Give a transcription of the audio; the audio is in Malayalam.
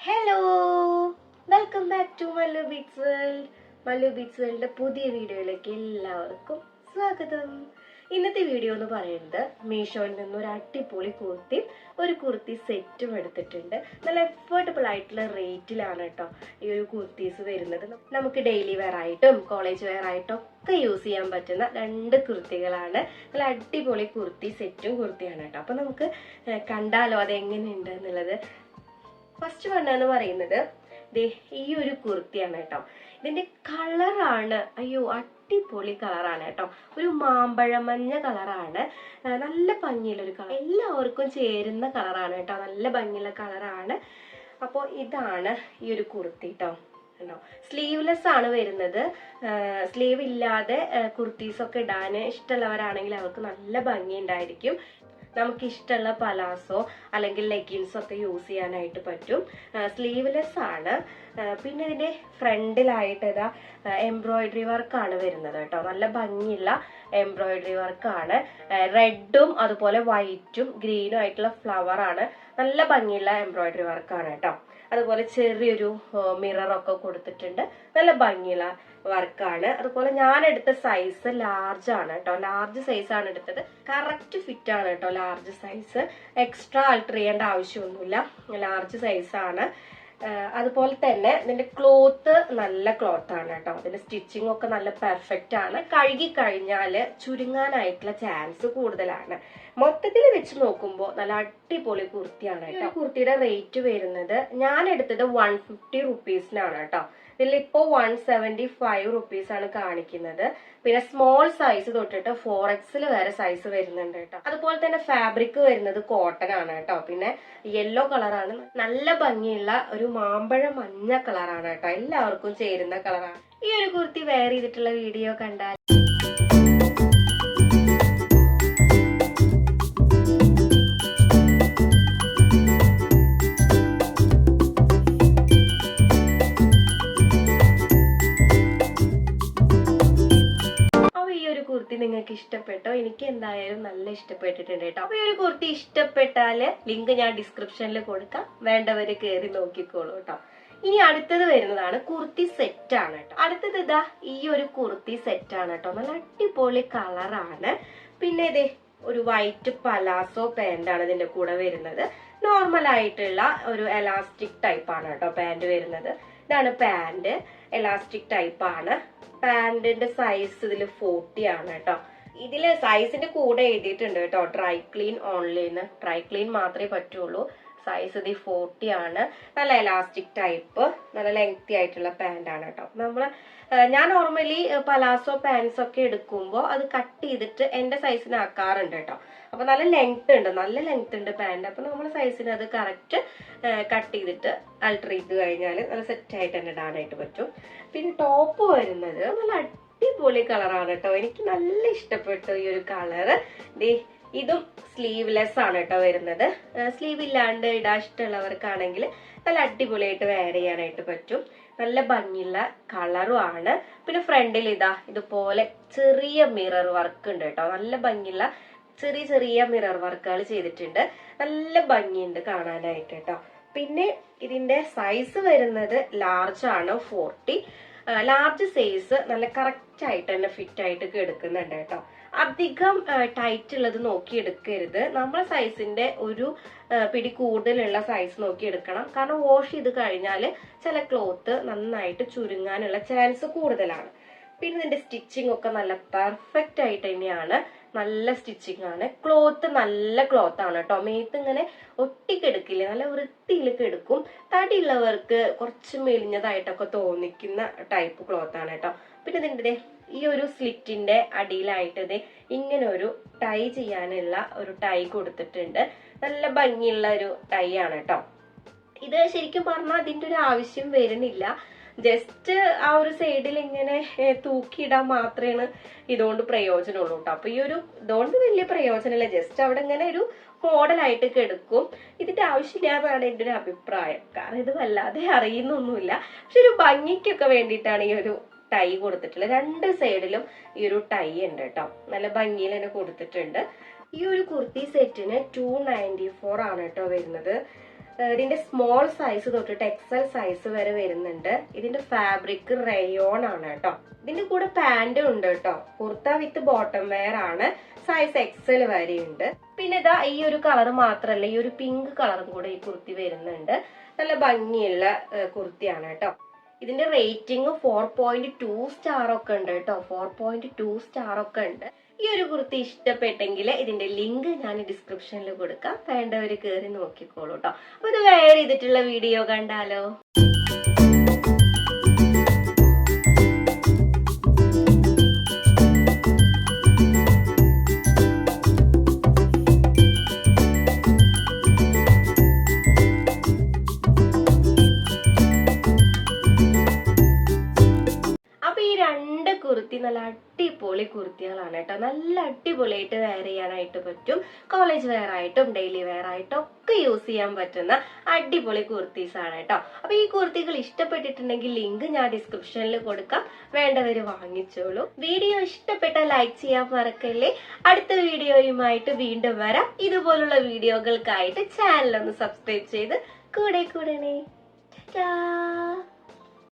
Hello, welcome back to Mallu beats world. Mallu beats വേൾഡിന്റെ പുതിയ വീഡിയോയിലേക്ക് എല്ലാവർക്കും സ്വാഗതം. ഇന്നത്തെ വീഡിയോ എന്ന് പറയുന്നത് മീഷോയിൽ നിന്ന് ഒരു അടിപൊളി ഒരു കുർത്തി സെറ്റും എടുത്തിട്ടുണ്ട്. നല്ല എഫോർഡബിൾ ആയിട്ടുള്ള റേറ്റിലാണ് കേട്ടോ ഈ ഒരു കുർത്തീസ് വരുന്നത്. നമുക്ക് ഡെയിലി വെയർ ആയിട്ടും കോളേജ് വെയർ ആയിട്ടും ഒക്കെ യൂസ് ചെയ്യാൻ പറ്റുന്ന രണ്ട് കുർത്തികളാണ്. നല്ല അടിപൊളി കുർത്തി സെറ്റും കുർത്തിയാണ് കേട്ടോ. അപ്പൊ നമുക്ക് കണ്ടാലോ അത് എങ്ങനെയുണ്ട് എന്നുള്ളത്. ഫസ്റ്റ് വൺ എന്ന് പറയുന്നത് ഈ ഒരു കുർത്തിയാണ് കേട്ടോ. ഇതിന്റെ കളറാണ് അടിപൊളി കളറാണ് കേട്ടോ. ഒരു മാമ്പഴ മഞ്ഞ കളറാണ്. നല്ല ഭംഗിയുള്ള ഒരു കളർ, എല്ലാവർക്കും ചേരുന്ന കളറാണ് കേട്ടോ. നല്ല ഭംഗിയുള്ള കളറാണ്. അപ്പോൾ ഇതാണ് ഈ ഒരു കുർത്തി കേട്ടോ. സ്ലീവ്ലെസ് ആണ് വരുന്നത്. സ്ലീവ് ഇല്ലാതെ കുർത്തീസ് ഒക്കെ ഇടാൻ ഇഷ്ടമുള്ളവരാണെങ്കിൽ അവർക്ക് നല്ല ഭംഗി ഉണ്ടായിരിക്കും. നമുക്ക് ഇഷ്ടമുള്ള പലാസോ അല്ലെങ്കിൽ ലെഗിൻസോ ഒക്കെ യൂസ് ചെയ്യാനായിട്ട് പറ്റും. സ്ലീവ്ലെസ് ആണ്. പിന്നെ ഇതിന്റെ ഫ്രണ്ടിലായിട്ട് ഇതാ എംബ്രോയിഡറി വർക്കാണ് വരുന്നത് കേട്ടോ. നല്ല ഭംഗിയുള്ള എംബ്രോയിഡറി വർക്കാണ്. റെഡും അതുപോലെ വൈറ്റും ഗ്രീനും ആയിട്ടുള്ള ഫ്ലവർ ആണ്. നല്ല ഭംഗിയുള്ള എംബ്രോയിഡറി വർക്കാണ് കേട്ടോ. അതുപോലെ ചെറിയൊരു മിററൊക്കെ കൊടുത്തിട്ടുണ്ട്. നല്ല ഭംഗിയുള്ള വർക്കാണ്. അതുപോലെ ഞാൻ എടുത്ത സൈസ് ലാർജ് ആണ് കേട്ടോ. ലാർജ് സൈസ് ആണ് എടുത്തത്. കറക്റ്റ് ഫിറ്റ് ആണ് കേട്ടോ ലാർജ് സൈസ്. എക്സ്ട്രാ ആൾട്ടർ ചെയ്യേണ്ട ആവശ്യമൊന്നുമില്ല. ലാർജ് സൈസ് ആണ്. അതുപോലെ തന്നെ ഇതിന്റെ ക്ലോത്ത് നല്ല ക്ലോത്ത് ആണ് കേട്ടോ. അതിന്റെ സ്റ്റിച്ചിങ് ഒക്കെ നല്ല പെർഫെക്റ്റ് ആണ്. കഴുകി കഴിഞ്ഞാല് ചുരുങ്ങാനായിട്ടുള്ള ചാൻസ് കൂടുതലാണ്. മൊത്തത്തിൽ വെച്ച് നോക്കുമ്പോൾ നല്ല അടിപൊളി കുർത്തിയാണ് കേട്ടോ. കുർത്തിയുടെ റേറ്റ് വരുന്നത് ഞാൻ എടുത്തത് 150 റുപ്പീസിനാണ് കേട്ടോ. ഇതിലിപ്പോ 175 റുപ്പീസ് ആണ് കാണിക്കുന്നത്. പിന്നെ സ്മോൾ സൈസ് തൊട്ടിട്ട് 4XL വരെ സൈസ് വരുന്നുണ്ട് കേട്ടോ. അതുപോലെ തന്നെ ഫാബ്രിക് വരുന്നത് കോട്ടൺ ആണ് കേട്ടോ. പിന്നെ യെല്ലോ കളറാണ്. നല്ല ഭംഗിയുള്ള ഒരു മാമ്പഴ മഞ്ഞ കളറാണ് കേട്ടോ. എല്ലാവർക്കും ചേരുന്ന കളറാണ്. ഈ ഒരു കുർത്തി വെയർ ചെയ്തിട്ടുള്ള വീഡിയോ കണ്ടാൽ കുർത്തി നിങ്ങൾക്ക് ഇഷ്ടപ്പെട്ടോ? എനിക്ക് എന്തായാലും നല്ല ഇഷ്ടപ്പെട്ടിട്ടുണ്ട് കേട്ടോ. അപ്പൊ ഈ ഒരു കുർത്തി ഇഷ്ടപ്പെട്ടാല് ലിങ്ക് ഞാൻ ഡിസ്ക്രിപ്ഷനിൽ കൊടുക്കാം. വേണ്ടവര് കയറി നോക്കിക്കോളൂ കേട്ടോ. ഇനി അടുത്തത് വരുന്നതാണ് കുർത്തി സെറ്റ് ആണ് കേട്ടോ. അടുത്തത് ഇതാ ഈ ഒരു കുർത്തി സെറ്റ് ആണ് കേട്ടോ. നല്ല അടിപൊളി കളറാണ്. പിന്നെ ഇതേ ഒരു വൈറ്റ് പലാസോ പാന്റ് ആണ് ഇതിന്റെ കൂടെ വരുന്നത്. നോർമൽ ആയിട്ടുള്ള ഒരു എലാസ്റ്റിക് ടൈപ്പ് ആണ് കേട്ടോ പാന്റ് വരുന്നത്. ഇതാണ് പാന്റ്. എലാസ്റ്റിക് ടൈപ്പ് ആണ്. പാന്റിന്റെ സൈസ് ഇതിൽ 40 ആണ് കേട്ടോ. ഇതില് സൈസിന്റെ കൂടെ എഴുതിയിട്ടുണ്ട് കേട്ടോ ഡ്രൈ ക്ലീൻ ഓൺലൈന്ന്. ഡ്രൈ ക്ലീൻ മാത്രമേ പറ്റുള്ളൂ. സൈസ് ഇത് 40 ആണ്. നല്ല എലാസ്റ്റിക് ടൈപ്പ്, നല്ല ലെങ്തി ആയിട്ടുള്ള പാന്റ് ആണ് കേട്ടോ. ഞാൻ നോർമലി പലാസോ പാൻസ് ഒക്കെ എടുക്കുമ്പോൾ അത് കട്ട് ചെയ്തിട്ട് എന്റെ സൈസിന് ആക്കാറുണ്ട് കേട്ടോ. അപ്പൊ നല്ല ലെങ്ത് ഉണ്ട് പാന്റ്. അപ്പൊ നമ്മുടെ സൈസിന് അത് കറക്റ്റ് കട്ട് ചെയ്തിട്ട് ആൾട്ടർ ചെയ്ത് കഴിഞ്ഞാൽ നല്ല സെറ്റ് ആയിട്ട് തന്നെ ഇടാനായിട്ട് പറ്റും. പിന്നെ ടോപ്പ് വരുന്നത് നല്ല അടിപൊളി കളറാണ് കേട്ടോ. എനിക്ക് നല്ല ഇഷ്ടപ്പെട്ടു ഈ ഒരു കളറ്. ഇതും സ്ലീവ്ലെസ് ആണ് കേട്ടോ വരുന്നത്. സ്ലീവ് ഇല്ലാണ്ട് ഇടാൻ ഇഷ്ടമുള്ളവർക്കാണെങ്കിൽ നല്ല അടിപൊളിയായിട്ട് വെയർ ചെയ്യാനായിട്ട് പറ്റും. നല്ല ഭംഗിയുള്ള കളറും ആണ്. പിന്നെ ഫ്രണ്ടിൽ ഇതുപോലെ ചെറിയ മിറർ വർക്ക് ഉണ്ട് കേട്ടോ. നല്ല ഭംഗിയുള്ള ചെറിയ മിറർ വർക്കുകൾ ചെയ്തിട്ടുണ്ട്. നല്ല ഭംഗിയുണ്ട് കാണാനായിട്ട് കേട്ടോ. പിന്നെ ഇതിന്റെ സൈസ് വരുന്നത് ലാർജ് ആണ്, 40. ലാർജ് സൈസ് നല്ല കറക്റ്റ് ആയിട്ട് തന്നെ ഫിറ്റ് ആയിട്ട് എടുക്കുന്നുണ്ട് കേട്ടോ. അധികം ടൈറ്റ് ഉള്ളത് നോക്കി എടുക്കരുത്. നമ്മളെ സൈസിന്റെ ഒരു പിടി കൂടുതലുള്ള സൈസ് നോക്കി എടുക്കണം. കാരണം വാഷ് ചെയ്ത് കഴിഞ്ഞാൽ ചില ക്ലോത്ത് നന്നായിട്ട് ചുരുങ്ങാനുള്ള ചാൻസ് കൂടുതലാണ്. പിന്നെ ഇതിന്റെ സ്റ്റിച്ചിങ് ഒക്കെ നല്ല പെർഫെക്റ്റ് ആയിട്ട് തന്നെയാണ്. നല്ല സ്റ്റിച്ചിങ് ആണ്. ക്ലോത്ത് നല്ല ക്ലോത്ത് ആണ് കേട്ടോ. മേത്ത് ഇങ്ങനെ ഒട്ടിക്കെടുക്കില്ലേ, നല്ല വൃത്തിയിലൊക്കെ എടുക്കും. തടിയുള്ളവർക്ക് കുറച്ച് മെലിഞ്ഞതായിട്ടൊക്കെ തോന്നിക്കുന്ന ടൈപ്പ് ക്ലോത്ത് ആണ് കേട്ടോ. പിന്നെ ഇതിന്റെ ഈ ഒരു സ്ലിറ്റിന്റെ അടിയിലായിട്ട് ഇങ്ങനെ ഒരു ടൈ ചെയ്യാനുള്ള ഒരു ടൈ കൊടുത്തിട്ടുണ്ട്. നല്ല ഭംഗിയുള്ള ഒരു ടൈ ആണ് കേട്ടോ. ഇത് ശരിക്കും പറഞ്ഞാൽ അതിന്റെ ഒരു ആവശ്യം വരുന്നില്ല. ജസ്റ്റ് ആ ഒരു സൈഡിൽ ഇങ്ങനെ തൂക്കിയിടാൻ മാത്രമേ ഇതുകൊണ്ട് പ്രയോജനമുള്ളൂ കേട്ടോ. അപ്പൊ ഇതുകൊണ്ട് വലിയ പ്രയോജനമില്ല. ജസ്റ്റ് അവിടെ ഇങ്ങനെ ഒരു മോഡലായിട്ട് എടുക്കും. ഇതിന്റെ ആവശ്യമില്ലാന്നാണ് എന്റെ ഒരു അഭിപ്രായം. കാരണം ഇത് വല്ലാതെ അറിയുന്നൊന്നുമില്ല. പക്ഷെ ഒരു ഭംഗിക്കൊക്കെ വേണ്ടിയിട്ടാണ് ഈ ഒരു ടൈ കൊടുത്തിട്ടുള്ളത്. രണ്ട് സൈഡിലും ഈ ഒരു ടൈ ഉണ്ട് കേട്ടോ. നല്ല ഭംഗിയിൽ തന്നെ കൊടുത്തിട്ടുണ്ട്. ഈ ഒരു കുർത്തി സെറ്റിന് 294 ആണ് കേട്ടോ വരുന്നത്. ഇതിന്റെ സ്മോൾ സൈസ് തൊട്ടിട്ട് എക്സൽ സൈസ് വരെ വരുന്നുണ്ട്. ഇതിന്റെ ഫാബ്രിക് റയോൺ ആണ് കേട്ടോ. ഇതിന്റെ കൂടെ പാന്റും ഉണ്ട് കേട്ടോ. കുർത്ത വിത്ത് ബോട്ടം വെയർ ആണ്. സൈസ് എക്സൽ വരെയുണ്ട്. പിന്നെ ഇതാ ഈ ഒരു കളർ മാത്രല്ല, ഈ ഒരു പിങ്ക് കളറും കൂടെ ഈ കുർത്തി വരുന്നുണ്ട്. നല്ല ഭംഗിയുള്ള കുർത്തിയാണ് കേട്ടോ. ഇതിന്റെ റേറ്റിംഗ് 4.2 സ്റ്റാർ ഒക്കെ ഉണ്ട് കേട്ടോ. 4.2 സ്റ്റാർ ഒക്കെ ഉണ്ട്. ഈ ഒരു കുർത്തി ഇഷ്ടപ്പെട്ടെങ്കിൽ ഇതിന്റെ ലിങ്ക് ഞാൻ ഡിസ്ക്രിപ്ഷനിൽ കൊടുക്കാം. വേണ്ടവര് കയറി നോക്കിക്കോളൂ കേട്ടോ. അപ്പൊ ഇത് വെയർ ചെയ്തിട്ടുള്ള വീഡിയോ കണ്ടാലോ. കുർത്തി നല്ല അടിപൊളി കുർത്തികളാണ് കേട്ടോ. നല്ല അടിപൊളിയായിട്ട് വെയർ ചെയ്യാനായിട്ട് പറ്റും. കോളേജ് വെയർ ആയിട്ടും ഡെയിലി വെയർ ആയിട്ടും ഒക്കെ യൂസ് ചെയ്യാൻ പറ്റുന്ന അടിപൊളി കുർത്തീസ് ആണ് കേട്ടോ. അപ്പൊ ഈ കുർത്തികൾ ഇഷ്ടപ്പെട്ടിട്ടുണ്ടെങ്കിൽ ലിങ്ക് ഞാൻ ഡിസ്ക്രിപ്ഷനിൽ കൊടുക്കാം. വേണ്ടവര് വാങ്ങിച്ചോളൂ. വീഡിയോ ഇഷ്ടപ്പെട്ട ലൈക്ക് ചെയ്യാൻ മറക്കല്ലേ. അടുത്ത വീഡിയോയുമായിട്ട് വീണ്ടും വരാം. ഇതുപോലുള്ള വീഡിയോകൾക്കായിട്ട് ചാനൽ ഒന്ന് സബ്സ്ക്രൈബ് ചെയ്ത് കൂടെ കൂടണേ.